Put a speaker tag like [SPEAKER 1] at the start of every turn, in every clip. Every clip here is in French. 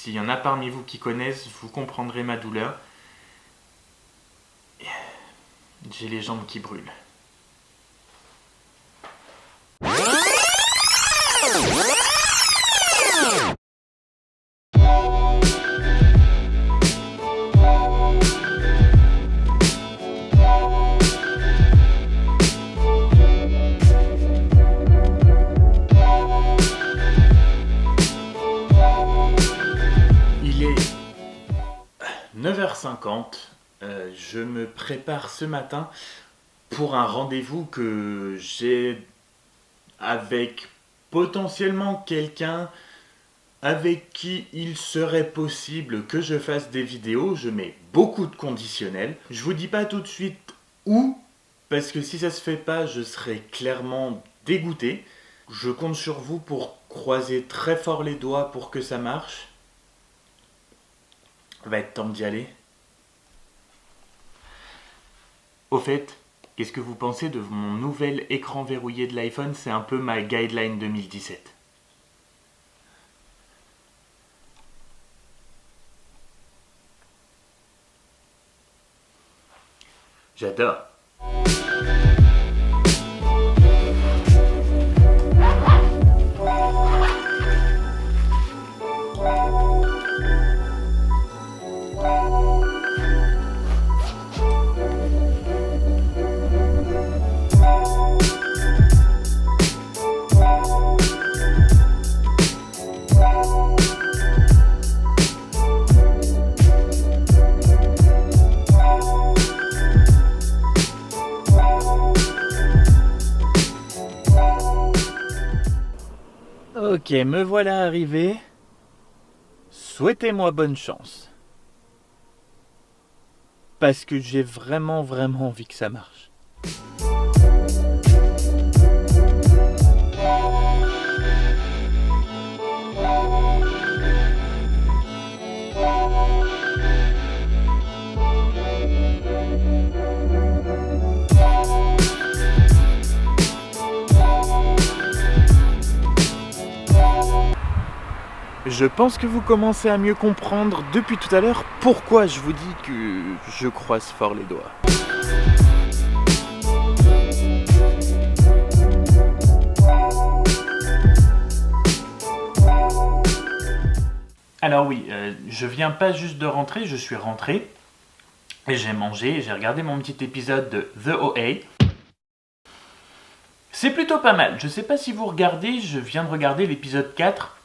[SPEAKER 1] S'il y en a parmi vous qui connaissent, vous comprendrez ma douleur. J'ai les jambes qui brûlent. Il est 9h50. Je me prépare ce matin pour un rendez-vous que j'ai avec potentiellement quelqu'un avec qui il serait possible que je fasse des vidéos. Je mets beaucoup de conditionnels. Je vous dis pas tout de suite où, parce que si ça se fait pas, je serai clairement dégoûté. Je compte sur vous pour croiser très fort les doigts pour que ça marche. Va être temps d'y aller. Au fait, qu'est-ce que vous pensez de mon nouvel écran verrouillé de l'iPhone? C'est un peu ma guideline 2017. J'adore. Ok, me voilà arrivé. Souhaitez-moi bonne chance. Parce que j'ai vraiment envie que ça marche. Je pense que vous commencez à mieux comprendre depuis tout à l'heure pourquoi je vous dis que je croise fort les doigts. Alors oui, je viens pas juste de rentrer, je suis rentré et j'ai mangé, j'ai regardé mon petit épisode de The OA. C'est plutôt pas mal, je sais pas si vous regardez, je viens de regarder l'épisode 4.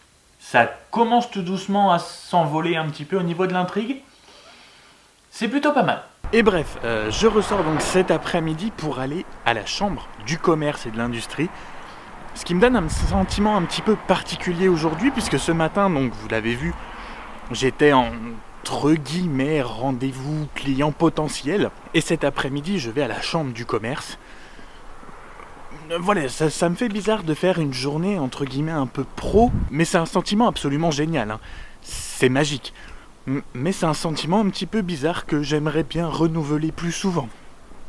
[SPEAKER 1] Ça commence tout doucement à s'envoler un petit peu au niveau de l'intrigue. C'est plutôt pas mal. Et bref, je ressors donc cet après-midi pour aller à la chambre du commerce et de l'industrie. Ce qui me donne un sentiment un petit peu particulier aujourd'hui, puisque ce matin, donc vous l'avez vu, j'étais entre guillemets rendez-vous client potentiel. Et cet après-midi, je vais à la chambre du commerce. Voilà, ça me fait bizarre de faire une journée entre guillemets un peu pro, mais c'est un sentiment absolument génial, hein. C'est magique. Mais c'est un sentiment un petit peu bizarre que j'aimerais bien renouveler plus souvent.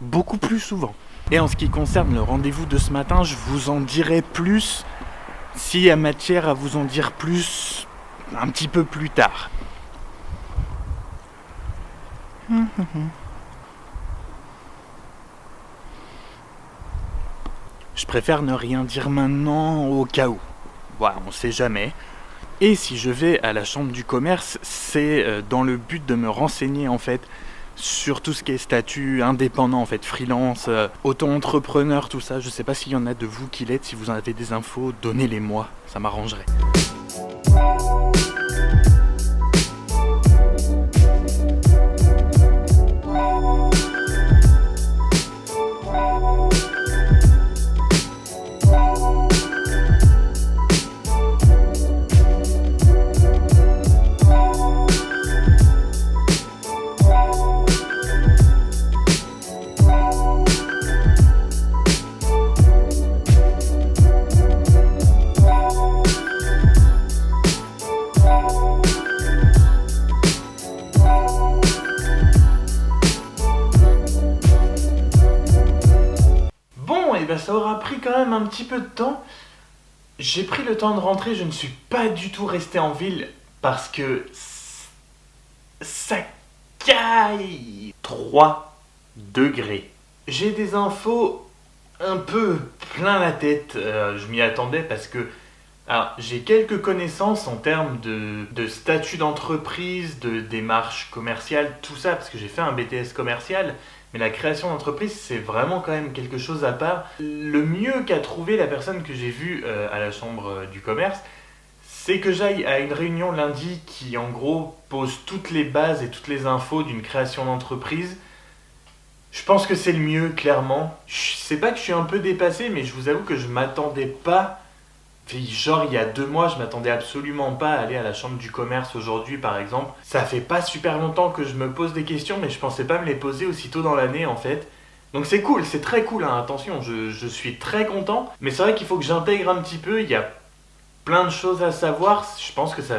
[SPEAKER 1] Beaucoup plus souvent. Et en ce qui concerne le rendez-vous de ce matin, je vous en dirai plus s'il y a matière à vous en dire plus un petit peu plus tard. Je préfère ne rien dire maintenant au cas où. Voilà, on sait jamais. Et si je vais à la chambre du commerce, c'est dans le but de me renseigner en fait sur tout ce qui est statut indépendant en fait, freelance, auto-entrepreneur, tout ça. Je sais pas s'il y en a de vous qui l'êtes, si vous en avez des infos, donnez-les-moi, ça m'arrangerait. Ça aura pris quand même un petit peu de temps. J'ai pris le temps de rentrer, je ne suis pas du tout resté en ville parce que ça caille 3 degrés. J'ai des infos un peu plein la tête, je m'y attendais parce que alors, j'ai quelques connaissances en termes de statut d'entreprise, de démarche commerciale, tout ça, parce que j'ai fait un BTS commercial, mais la création d'entreprise, c'est vraiment quand même quelque chose à part. Le mieux qu'a trouvé la personne que j'ai vue à la chambre du commerce, c'est que j'aille à une réunion lundi qui, en gros, pose toutes les bases et toutes les infos d'une création d'entreprise. Je pense que c'est le mieux, clairement. C'est pas que je suis un peu dépassé, mais je vous avoue que je m'attendais pas. Genre, il y a 2 mois, je m'attendais absolument pas à aller à la chambre du commerce aujourd'hui, par exemple. Ça fait pas super longtemps que je me pose des questions, mais je pensais pas me les poser aussitôt dans l'année, en fait. Donc c'est cool, c'est très cool, hein, attention, je suis très content. Mais c'est vrai qu'il faut que j'intègre un petit peu, il y a plein de choses à savoir. Je pense que ça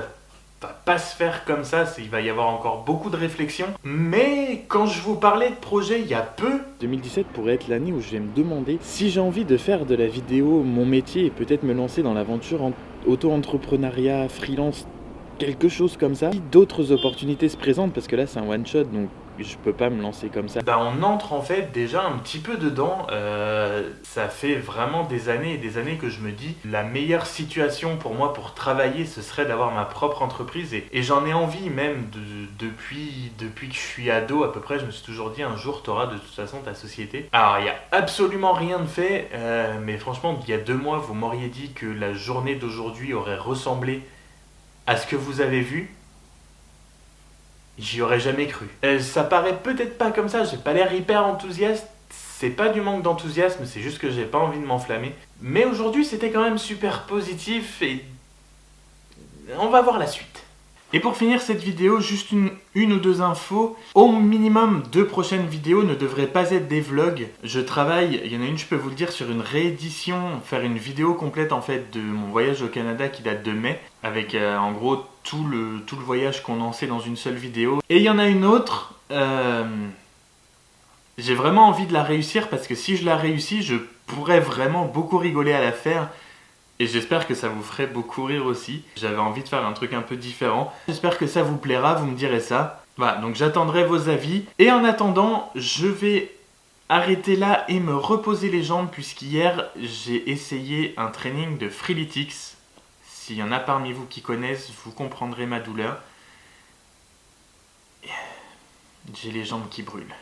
[SPEAKER 1] va pas se faire comme ça, il va y avoir encore beaucoup de réflexions. Mais quand je vous parlais de projet il y a peu,
[SPEAKER 2] 2017 pourrait être l'année où je vais me demander si j'ai envie de faire de la vidéo mon métier et peut-être me lancer dans l'aventure auto-entrepreneuriat, freelance, quelque chose comme ça. Si d'autres opportunités se présentent, parce que là c'est un one shot, donc je peux pas me lancer comme ça.
[SPEAKER 1] bah on entre en fait déjà un petit peu dedans. Ça fait vraiment des années et des années que je me dis la meilleure situation pour moi pour travailler, ce serait d'avoir ma propre entreprise. Et j'en ai envie même depuis que je suis ado à peu près. Je me suis toujours dit un jour tu auras de toute façon ta société. Alors il n'y a absolument rien de fait, mais franchement il y a 2 mois vous m'auriez dit que la journée d'aujourd'hui aurait ressemblé à ce que vous avez vu. J'y aurais jamais cru. Ça paraît peut-être pas comme ça, j'ai pas l'air hyper enthousiaste. C'est pas du manque d'enthousiasme, c'est juste que j'ai pas envie de m'enflammer. Mais aujourd'hui, c'était quand même super positif et on va voir la suite. Et pour finir cette vidéo, juste une ou 2 infos. Au minimum, 2 prochaines vidéos ne devraient pas être des vlogs. Je travaille, il y en a une, je peux vous le dire, sur une réédition, faire une vidéo complète en fait de mon voyage au Canada qui date de mai, avec en gros tout le voyage condensé dans une seule vidéo. Et il y en a une autre, j'ai vraiment envie de la réussir parce que si je la réussis, je pourrais vraiment beaucoup rigoler à la faire. Et j'espère que ça vous ferait beaucoup rire aussi. J'avais envie de faire un truc un peu différent. J'espère que ça vous plaira, vous me direz ça. Voilà, donc j'attendrai vos avis. Et en attendant, je vais arrêter là et me reposer les jambes puisqu'hier, j'ai essayé un training de Freeletics. S'il y en a parmi vous qui connaissent, vous comprendrez ma douleur. J'ai les jambes qui brûlent.